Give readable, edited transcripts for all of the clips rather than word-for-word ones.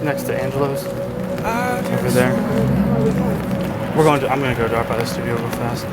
next to Angelo's over there. I'm gonna go drop by the studio real fast.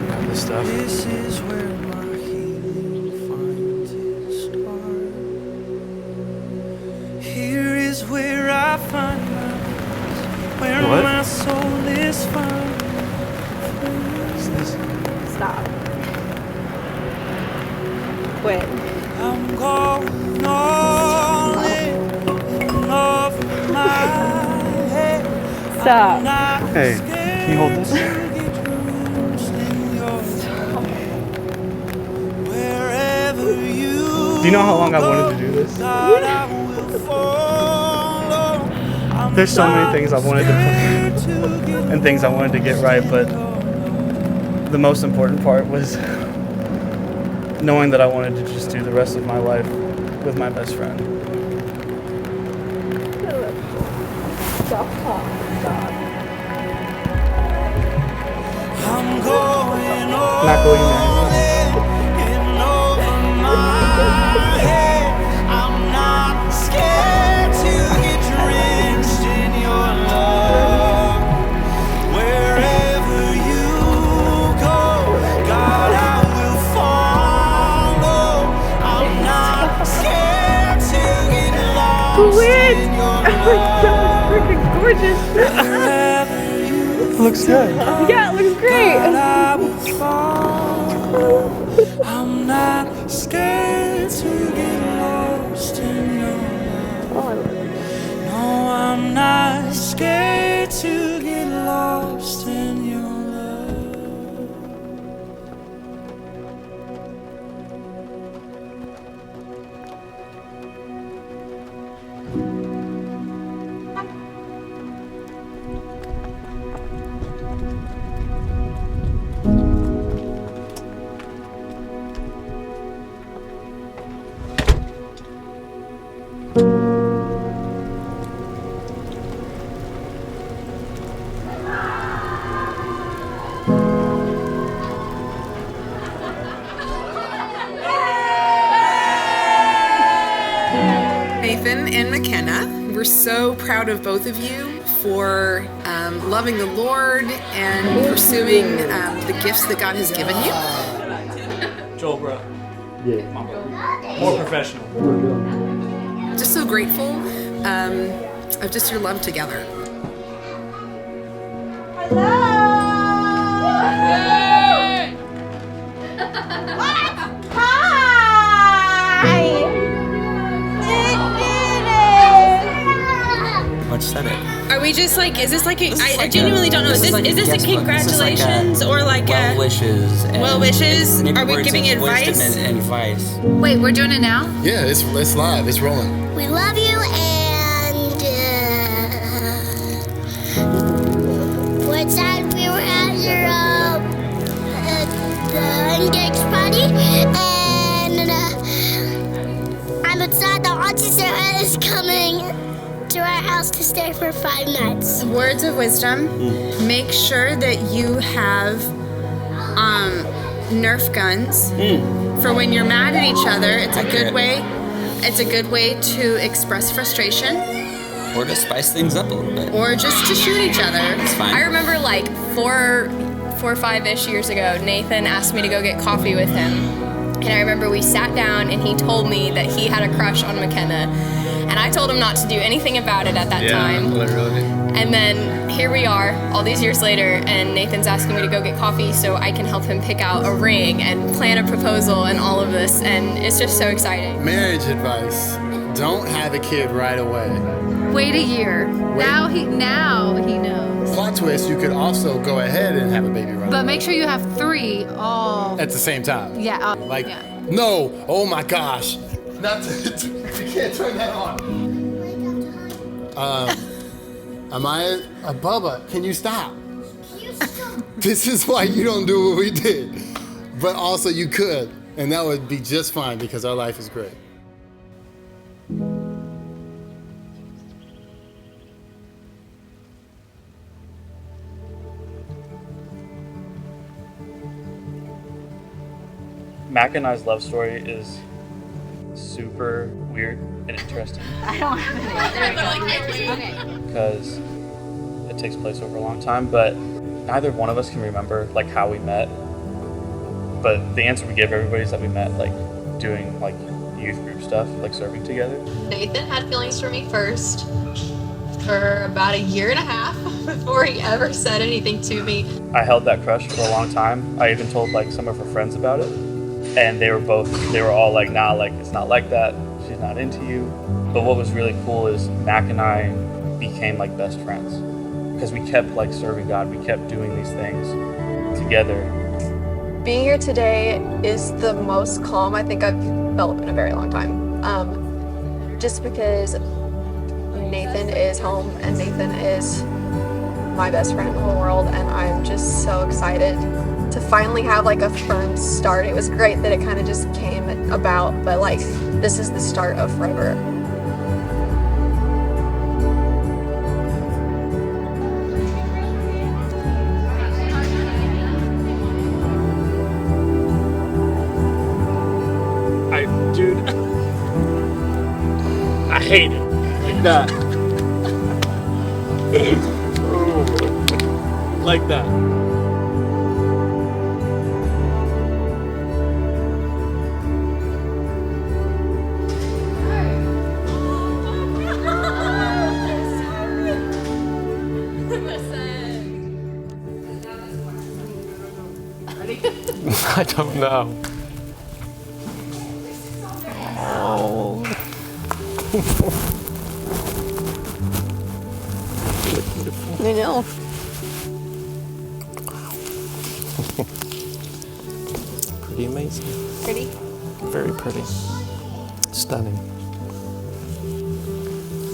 Got this stuff. This is where my healing finds its start. Here is where I find my peace, where my soul is found. What's this? Stop. Quit. I'm going all in over my head. Stop. Hey, can you hold this? Do you know how long I wanted to do this? There's so many things I wanted to play and things I wanted to get right, but the most important part was knowing that I wanted to just do the rest of my life with my best friend. Stop. I'm going Not going there. over my head. I'm not scared to get drenched in your love. Wherever you go, God, I will follow. I'm not scared to get lost Quit. in your That love. was freaking gorgeous. It looks good. Yeah, it looks great. I will fall. I'm not scared to get lost in your love. Oh, I love it. No, I'm not scared to get lost in your love. Nathan and McKenna, we're so proud of both of you for loving the Lord and pursuing the gifts that God has given you. Joel, bro. Yeah. More professional. Just so grateful of just your love together. Much said it. Are we just like, is this like a, I Like genuinely don't know. Is this a guest book. This is congratulations or like well a wishes? And well wishes? maybe Are we words giving of wisdom advice? and advice. Wait, we're doing it now? Yeah, it's live. It's rolling. We love you and what time we were at your engaged party and I'm excited that Auntie Sarah is coming to our house to stay for 5 nights. Words of wisdom. Make sure that you have Nerf guns for when you're mad at each other. It's a good way. It's a good way to express frustration. Or to spice things up a little bit. Or just to shoot each other. It's fine. I remember like four or 5-ish years ago, Nathan asked me to go get coffee with him. And I remember we sat down and he told me that he had a crush on McKenna. And I told him not to do anything about it at that time. Literally. And then here we are, all these years later, and Nathan's asking me to go get coffee so I can help him pick out a ring and plan a proposal and all of this. And it's just so exciting. Marriage advice: don't have a kid right away. Wait a year. Now he knows. Plot twist: you could also go ahead and have a baby right But away. make sure you have 3 all. At the same time. Yeah. Like, yeah. no, oh my gosh. Not to, you can't turn that on. Am I a Bubba? Can you stop? This is why you don't do what we did. But also you could, and that would be just fine because our life is great. Mac and I's love story is super super weird and interesting I don't have any. Okay. because it takes place over a long time, but neither one of us can remember like how we met. But the answer we give everybody is that we met like doing like youth group stuff, like serving together. Nathan had feelings for me first for about 1.5 years before he ever said anything to me. I held that crush for a long time. I even told like some of her friends about it, and they were all like, nah, like it's not like that, she's not into you. But what was really cool is Mac and I became like best friends because we kept like serving God, we kept doing these things together. Being here today is the most calm I think I've felt in a very long time. Just because Nathan is home and Nathan is my best friend in the whole world, and I'm just so excited to finally have like a firm start. It was great that it kind of just came about, but like this is the start of forever. Dude, I hate it. Like that. Like that. I don't know. I know. Pretty amazing. Pretty? Very pretty. Stunning.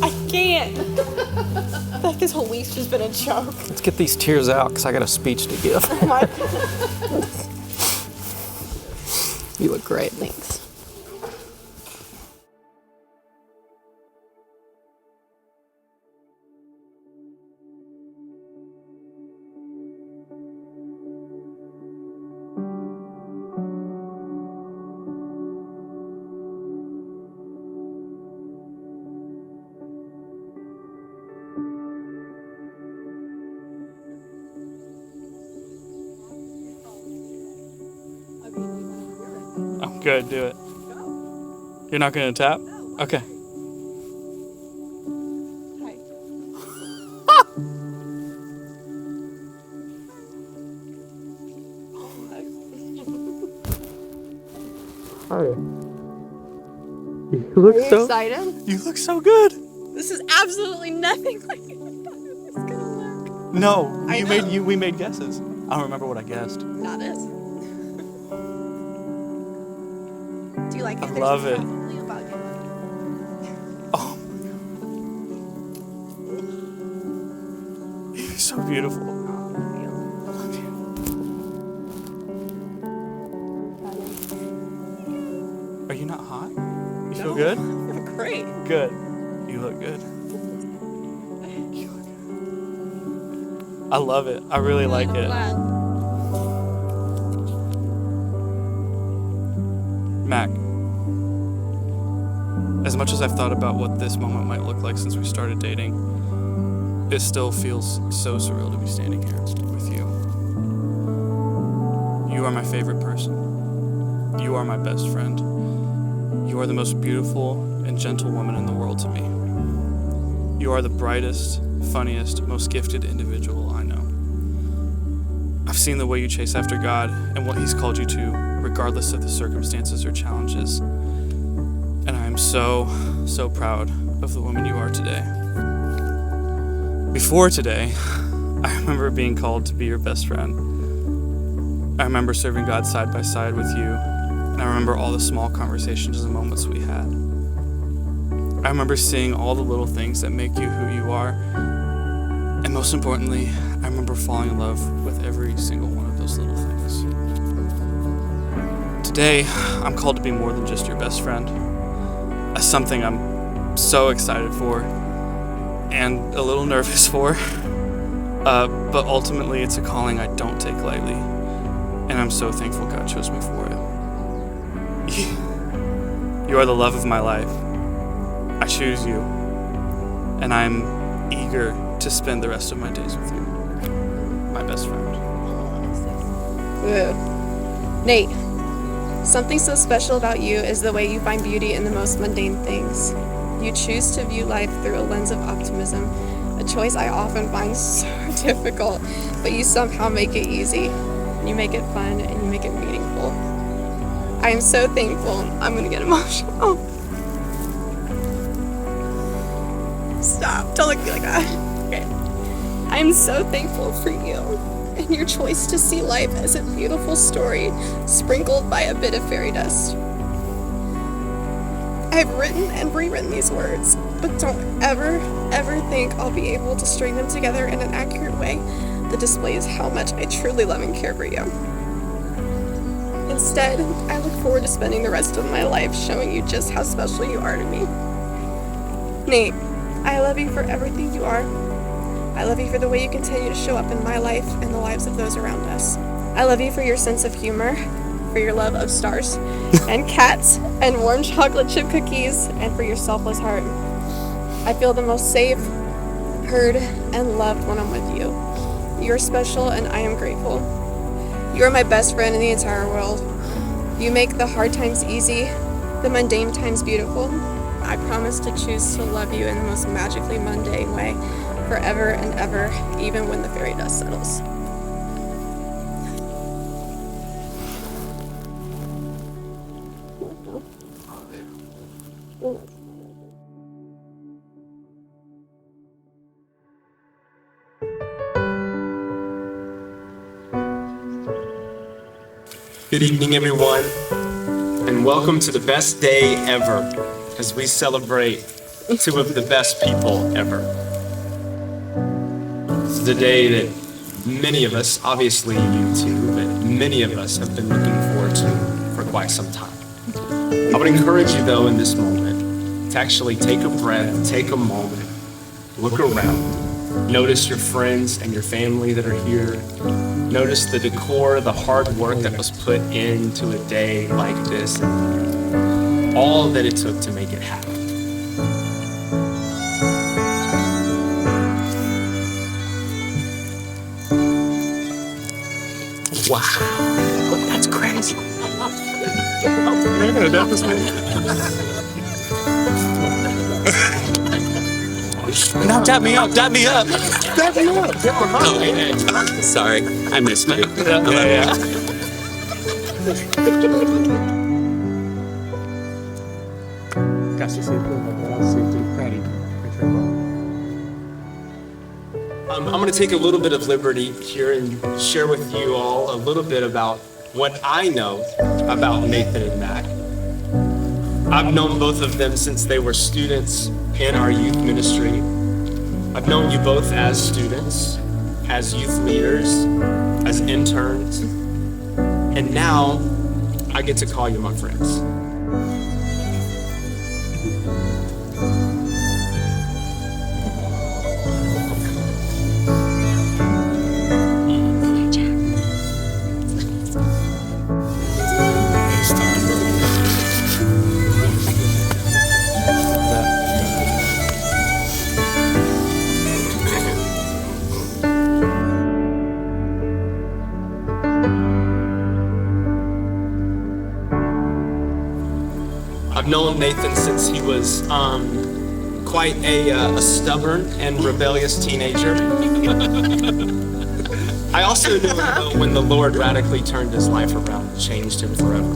I can't. Like this whole week's just been a joke. Let's get these tears out because I got a speech to give. Oh my. You look great. Thanks. I'm good, do it. You're not gonna tap? Okay. Hi. You look Are you excited? You look so good. This is absolutely nothing like I thought it was gonna look. No, I know. we made guesses. I don't remember what I guessed. Not this. Do you like it? I love it. Probably a bug. Oh. You're so beautiful. Are you not hot? You feel good? I'm great. Good. You look good. You look good. I love it. I really like it. Mac, as much as I've thought about what this moment might look like since we started dating, it still feels so surreal to be standing here with you. You are my favorite person. You are my best friend. You are the most beautiful and gentle woman in the world to me. You are the brightest, funniest, most gifted individual I know. I've seen the way you chase after God and what He's called you to, regardless of the circumstances or challenges. And I am so, so proud of the woman you are today. Before today, I remember being called to be your best friend. I remember serving God side by side with you, and I remember all the small conversations and moments we had. I remember seeing all the little things that make you who you are, and most importantly, I remember falling in love with every single one of those little things. Today, I'm called to be more than just your best friend. That's something I'm so excited for and a little nervous for, but ultimately it's a calling I don't take lightly, and I'm so thankful God chose me for it. You are the love of my life. I choose you, and I'm eager to spend the rest of my days with you, my best friend. Woo. Nate, something so special about you is the way you find beauty in the most mundane things. You choose to view life through a lens of optimism, a choice I often find so difficult, but you somehow make it easy. You make it fun and you make it meaningful. I am so thankful. I'm gonna get emotional. Stop, don't look at me like that. Okay. I am so thankful for you and your choice to see life as a beautiful story sprinkled by a bit of fairy dust. I've written and rewritten these words, but don't ever think I'll be able to string them together in an accurate way that displays how much I truly love and care for you. Instead, I look forward to spending the rest of my life showing you just how special you are to me. Nate, I love you for everything you are. I love you for the way you continue to show up in my life and the lives of those around us. I love you for your sense of humor, for your love of stars and cats and warm chocolate chip cookies, and for your selfless heart. I feel the most safe, heard, and loved when I'm with you. You're special and I am grateful. You're my best friend in the entire world. You make the hard times easy, the mundane times beautiful. I promise to choose to love you in the most magically mundane way, forever and ever, even when the fairy dust settles. Good evening, everyone, and welcome to the best day ever as we celebrate two of the best people ever. This is a day that many of us, obviously you too, but many of us have been looking forward to for quite some time. I would encourage you, though, in this moment to actually take a breath, take a moment, look around, notice your friends and your family that are here. Notice the decor, the hard work that was put into a day like this, and all that it took to make it happen. Wow, that's crazy. You're gonna death this man. No, dab me up, dab me up. Dab me up. Oh, yeah. Sorry, I missed you. Yeah. I'm going to take a little bit of liberty here and share with you all a little bit about what I know about Nathan and Mac. I've known both of them since they were students in our youth ministry. I've known you both as students, as youth leaders, as interns, and now I get to call you my friends. I've known Nathan since he was quite a stubborn and rebellious teenager. I also knew him though when the Lord radically turned his life around and changed him forever.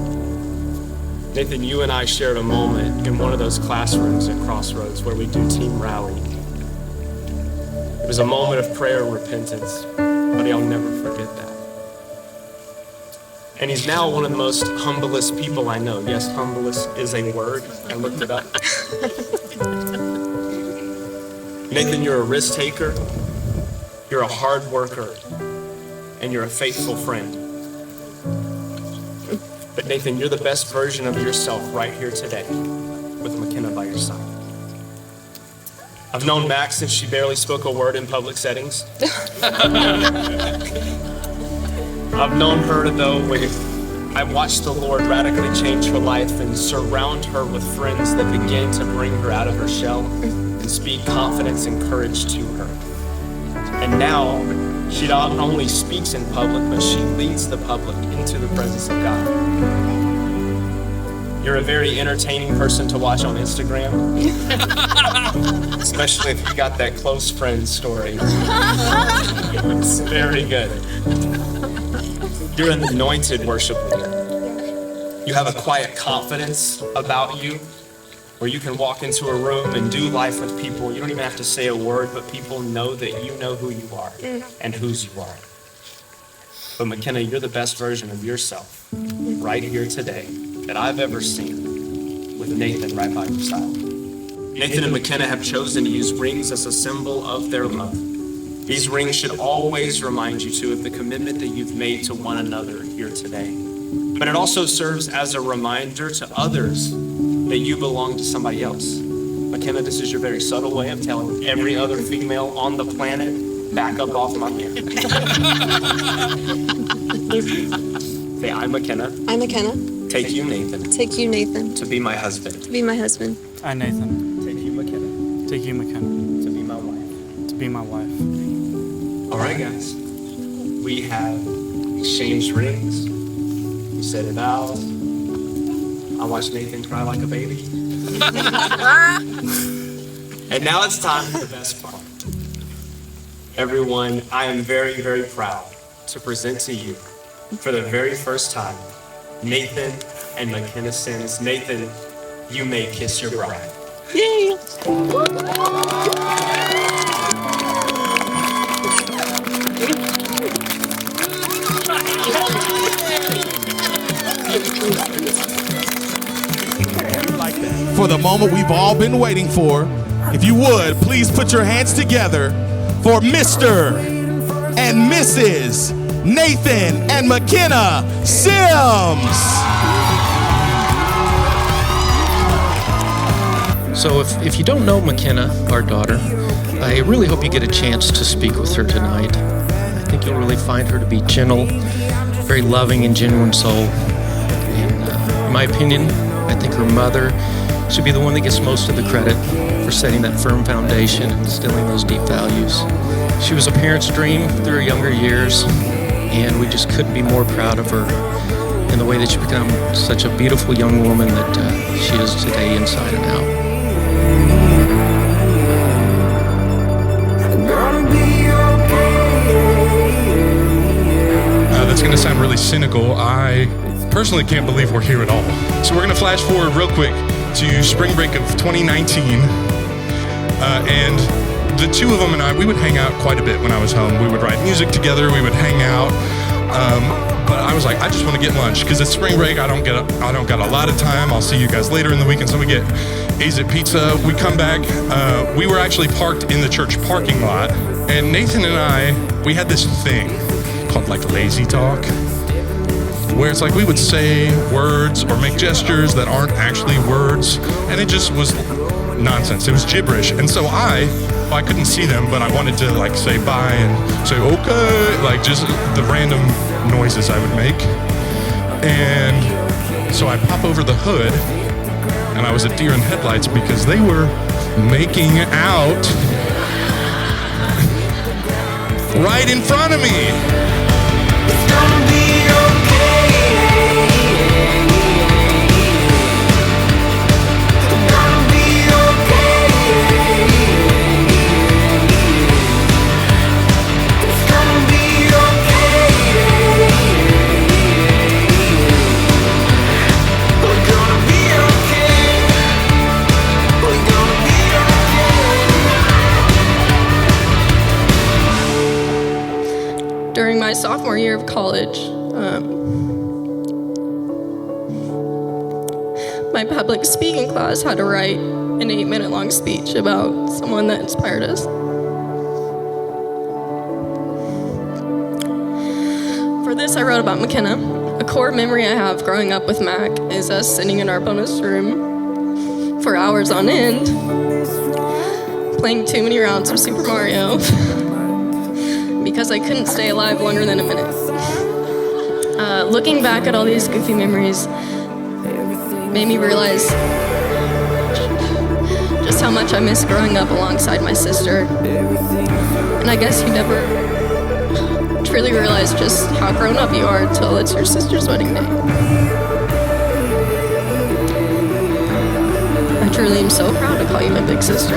Nathan, you and I shared a moment in one of those classrooms at Crossroads where we do team rally. It was a moment of prayer and repentance, but I'll never forget that. And he's now one of the most humblest people I know. Yes, humblest is a word. I looked it up. Nathan, you're a risk taker, you're a hard worker, and you're a faithful friend. But Nathan, you're the best version of yourself right here today with McKenna by your side. I've known Max since she barely spoke a word in public settings. I've known her, though, with I watched the Lord radically change her life and surround her with friends that begin to bring her out of her shell and speak confidence and courage to her. And now, she not only speaks in public, but she leads the public into the presence of God. You're a very entertaining person to watch on Instagram, especially if you got that close friend story. It's very good. You're an anointed worship leader. You have a quiet confidence about you where you can walk into a room and do life with people. You don't even have to say a word, but people know that you know who you are and whose you are. But McKenna, you're the best version of yourself right here today that I've ever seen, with Nathan right by your side. Nathan and McKenna have chosen to use rings as a symbol of their love. These rings should always remind you too of the commitment that you've made to one another here today. But it also serves as a reminder to others that you belong to somebody else. McKenna, this is your very subtle way of telling every other female on the planet, back up off my man. Say, I'm McKenna. I'm McKenna. Take you, Nathan. Take you, Nathan. To be my husband. To be my husband. I, Nathan. Take you, McKenna. Take you, McKenna. To be my wife. To be my wife. All right, guys. We have exchanged rings. We said it out. I watched Nathan cry like a baby. And now it's time for the best part. Everyone, I am very, very proud to present to you, for the very first time, Nathan and McKenna Sims. Nathan, you may kiss your bride. Yay! For the moment we've all been waiting for, if you would, please put your hands together for Mr. and Mrs. Nathan and McKenna Sims. So if you don't know McKenna, our daughter, I really hope you get a chance to speak with her tonight. I think you'll really find her to be gentle, very loving and genuine soul. And in my opinion, I think her mother should be the one that gets most of the credit for setting that firm foundation and instilling those deep values. She was a parent's dream through her younger years, and we just couldn't be more proud of her in the way that she became such a beautiful young woman that she is today inside and out. That's going to sound really cynical. I personally can't believe we're here at all. So we're going to flash forward real quick to spring break of 2019. And the two of them and I, we would hang out quite a bit when I was home. We would write music together. We would hang out. But I was like, I just want to get lunch because it's spring break. I don't got a lot of time. I'll see you guys later in the weekend. So we get A's Pizza. We come back. We were actually parked in the church parking lot. And Nathan and I, we had this thing called like lazy talk, where it's like we would say words or make gestures that aren't actually words, and it just was nonsense. It was gibberish. And so I couldn't see them, but I wanted to like say bye and say okay, like just the random noises I would make. And so I pop over the hood, and I was a deer in headlights because they were making out right in front of me. It's gonna be okay. It's gonna be okay. It's gonna be okay. We're gonna be okay. We're gonna be okay. During my sophomore year of college, my public speaking class had to write an 8-minute long speech about someone that inspired us. For this, I wrote about McKenna. A core memory I have growing up with Mac is us sitting in our bonus room for hours on end, playing too many rounds of Super Mario because I couldn't stay alive longer than a minute. Looking back at all these goofy memories made me realize just how much I miss growing up alongside my sister. And I guess you never truly realize just how grown up you are until it's your sister's wedding day. I truly am so proud to call you my big sister.